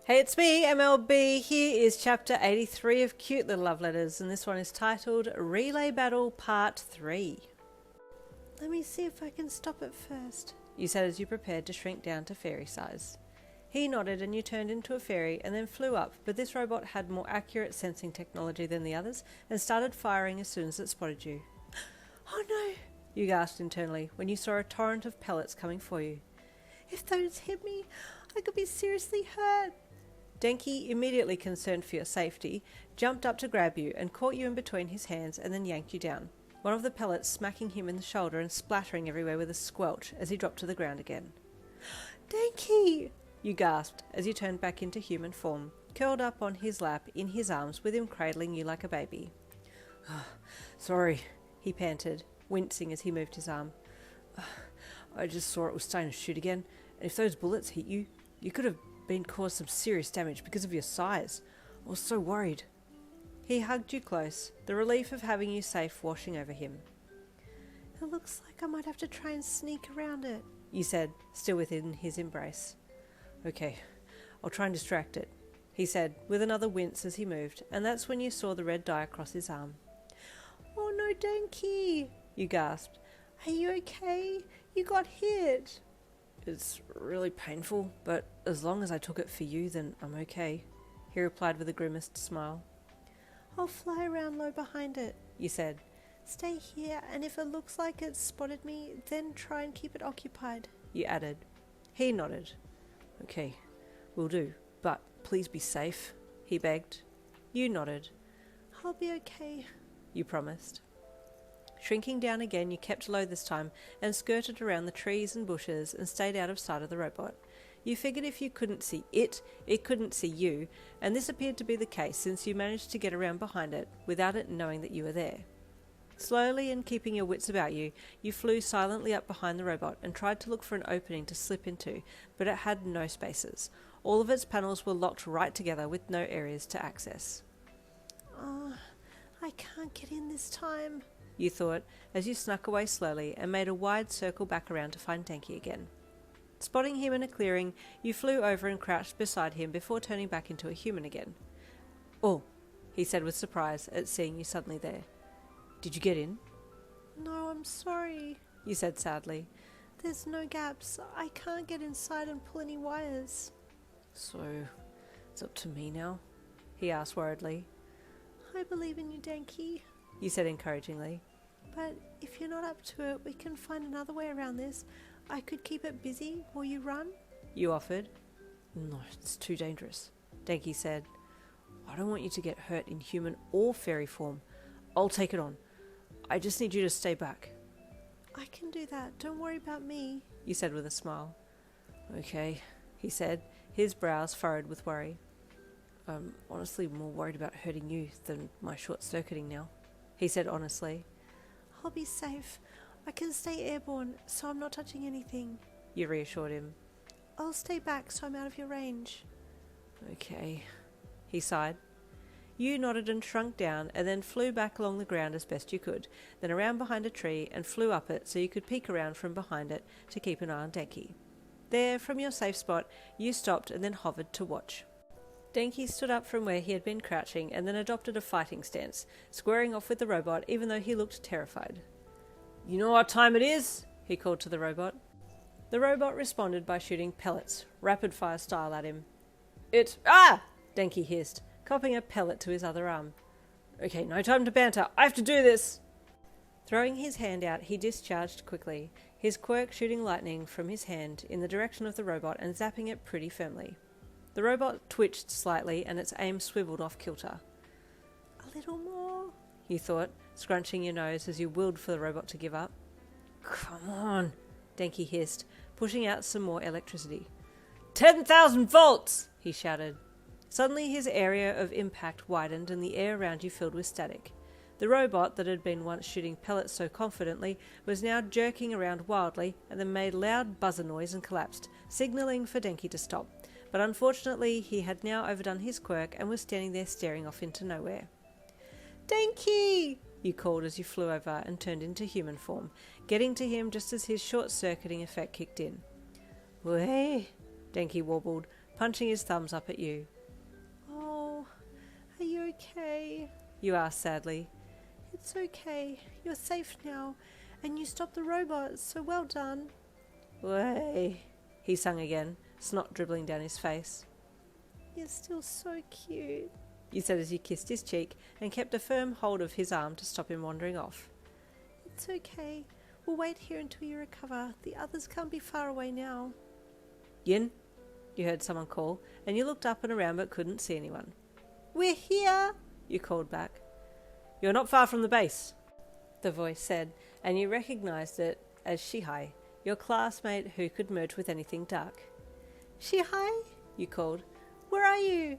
Hey, it's me, MLB. Here is chapter 83 of Cute Little Love Letters, and this one is titled Relay Battle Part 3. Let me see if I can stop it first, you said as you prepared to shrink down to fairy size. He nodded and you turned into a fairy and then flew up, but this robot had more accurate sensing technology than the others and started firing as soon as it spotted you. Oh no, you gasped internally when you saw a torrent of pellets coming for you. If those hit me, I could be seriously hurt. Denki, immediately concerned for your safety, jumped up to grab you and caught you in between his hands and then yanked you down, one of the pellets smacking him in the shoulder and splattering everywhere with a squelch as he dropped to the ground again. Denki! You gasped as you turned back into human form, curled up on his lap in his arms with him cradling you like a baby. Sorry, he panted, wincing as he moved his arm. I just saw it was starting to shoot again, and if those bullets hit you, you could have caused some serious damage because of your size. I was so worried. He hugged you close, the relief of having you safe washing over him. It looks like I might have to try and sneak around it, you said, still within his embrace. Okay, I'll try and distract it, he said, with another wince as he moved, and that's when you saw the red dye across his arm. Oh no, Denki, you gasped. Are you okay? You got hit. It's really painful, but as long as I took it for you, then I'm okay, he replied with a grimaced smile. I'll fly around low behind it, you said. Stay here, and if it looks like it's spotted me, then try and keep it occupied, you added. He nodded. Okay, will do, but please be safe, he begged. You nodded. I'll be okay, you promised. Shrinking down again, you kept low this time and skirted around the trees and bushes and stayed out of sight of the robot. You figured if you couldn't see it couldn't see you, and this appeared to be the case since you managed to get around behind it without it knowing that you were there. Slowly and keeping your wits about you, you flew silently up behind the robot and tried to look for an opening to slip into, but it had no spaces. All of its panels were locked right together with no areas to access. I can't get in this time, you thought, as you snuck away slowly and made a wide circle back around to find Denki again. Spotting him in a clearing, you flew over and crouched beside him before turning back into a human again. Oh, he said with surprise at seeing you suddenly there. Did you get in? No, I'm sorry, you said sadly. There's no gaps. I can't get inside and pull any wires. So, it's up to me now? He asked worriedly. I believe in you, Denki, you said encouragingly. But if you're not up to it, we can find another way around this. I could keep it busy while you run, you offered. No, it's too dangerous, Denki said. I don't want you to get hurt in human or fairy form. I'll take it on. I just need you to stay back. I can do that. Don't worry about me, you said with a smile. Okay, he said, his brows furrowed with worry. I'm honestly more worried about hurting you than my short-circuiting now, he said honestly. I'll be safe. I can stay airborne, so I'm not touching anything, you reassured him. I'll stay back so I'm out of your range. Okay, he sighed. You nodded and shrunk down and then flew back along the ground as best you could, then around behind a tree and flew up it so you could peek around from behind it to keep an eye on Denki. There, from your safe spot, you stopped and then hovered to watch. Denki stood up from where he had been crouching and then adopted a fighting stance, squaring off with the robot even though he looked terrified. You know what time it is? He called to the robot. The robot responded by shooting pellets, rapid-fire style at him. Denki hissed, copping a pellet to his other arm. Okay, no time to banter. I have to do this! Throwing his hand out, he discharged quickly, his quirk shooting lightning from his hand in the direction of the robot and zapping it pretty firmly. The robot twitched slightly and its aim swiveled off kilter. A little more, you thought, scrunching your nose as you willed for the robot to give up. Come on, Denki hissed, pushing out some more electricity. 10,000 volts, he shouted. Suddenly his area of impact widened and the air around you filled with static. The robot that had been once shooting pellets so confidently was now jerking around wildly and then made loud buzzer noise and collapsed, signalling for Denki to stop. But unfortunately he had now overdone his quirk and was standing there staring off into nowhere. Denki! You called as you flew over and turned into human form, getting to him just as his short-circuiting effect kicked in. Way, Denki warbled, punching his thumbs up at you. Oh, are you okay? You asked sadly. It's okay. You're safe now, and you stopped the robot, so well done. Way, he sung again, snot dribbling down his face. You're still so cute, you said as you kissed his cheek and kept a firm hold of his arm to stop him wandering off. It's okay. We'll wait here until you recover. The others can't be far away now. Yin, you heard someone call, and you looked up and around but couldn't see anyone. We're here, you called back. You're not far from the base, the voice said, and you recognized it as Shihai, your classmate who could merge with anything dark. Shihai, you called. Where are you?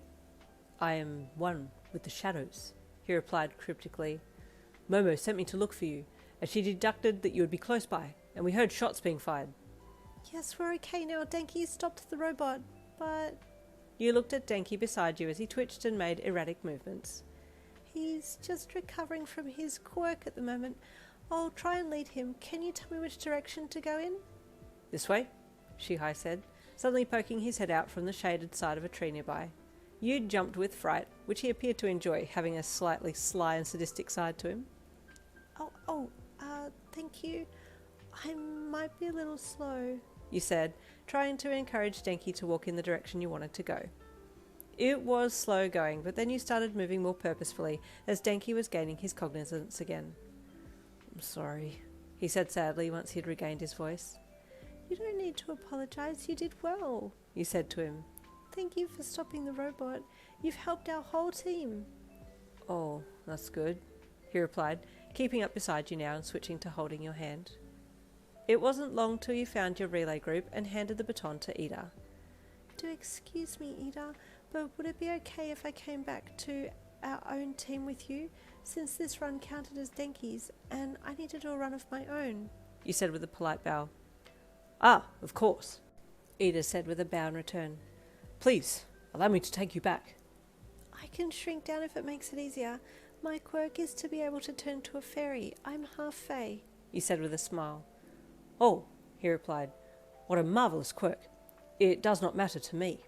I am one with the shadows, he replied cryptically. Momo sent me to look for you, and she deducted that you would be close by, and we heard shots being fired. Yes, we're okay now. Denki stopped the robot, but... You looked at Denki beside you as he twitched and made erratic movements. He's just recovering from his quirk at the moment. I'll try and lead him. Can you tell me which direction to go in? This way, Shihai said, suddenly poking his head out from the shaded side of a tree nearby. You jumped with fright, which he appeared to enjoy, having a slightly sly and sadistic side to him. Thank you. I might be a little slow, you said, trying to encourage Denki to walk in the direction you wanted to go. It was slow going, but then you started moving more purposefully as Denki was gaining his cognizance again. I'm sorry, he said sadly once he had regained his voice. You don't need to apologize. You did well, you said to him. Thank you for stopping the robot. You've helped our whole team. Oh, that's good, he replied, keeping up beside you now and switching to holding your hand. It wasn't long till you found your relay group and handed the baton to Ida. Do excuse me, Ida, but would it be okay if I came back to our own team with you, since this run counted as Denki's, and I need to do a run of my own? You said with a polite bow. Ah, of course, Ida said with a bow in return. Please, allow me to take you back. I can shrink down if it makes it easier. My quirk is to be able to turn to a fairy. I'm half fae, you said with a smile. Oh, he replied, what a marvellous quirk. It does not matter to me.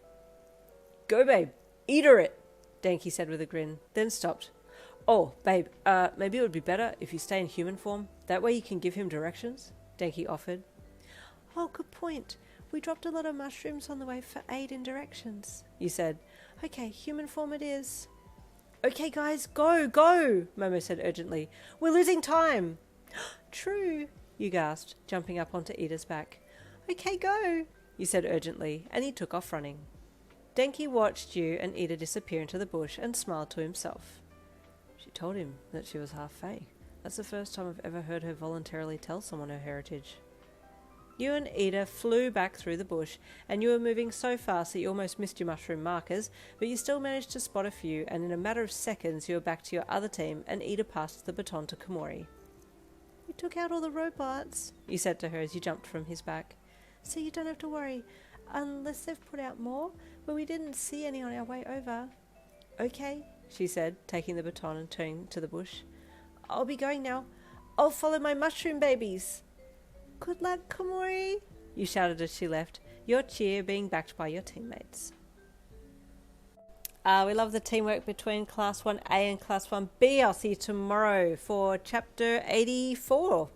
Go, babe, eat her it, Denki said with a grin, then stopped. Oh, babe, maybe it would be better if you stay in human form. That way you can give him directions, Denki offered. Oh, good point. We dropped a lot of mushrooms on the way for aid in directions, you said. Okay, human form it is. Okay, guys, go, go, Momo said urgently. We're losing time. True, you gasped, jumping up onto Ida's back. Okay, go, you said urgently, and he took off running. Denki watched you and Ida disappear into the bush and smiled to himself. She told him that she was half fae. That's the first time I've ever heard her voluntarily tell someone her heritage. You and Ida flew back through the bush, and you were moving so fast that you almost missed your mushroom markers, but you still managed to spot a few, and in a matter of seconds you were back to your other team, and Ida passed the baton to Komori. We took out all the robots, you said to her as you jumped from his back. So you don't have to worry, unless they've put out more, but we didn't see any on our way over. Okay, she said, taking the baton and turning to the bush. I'll be going now. I'll follow my mushroom babies. Good luck, Komori, you shouted as she left, your cheer being backed by your teammates. We love the teamwork between Class 1A and Class 1B. I'll see you tomorrow for Chapter 84.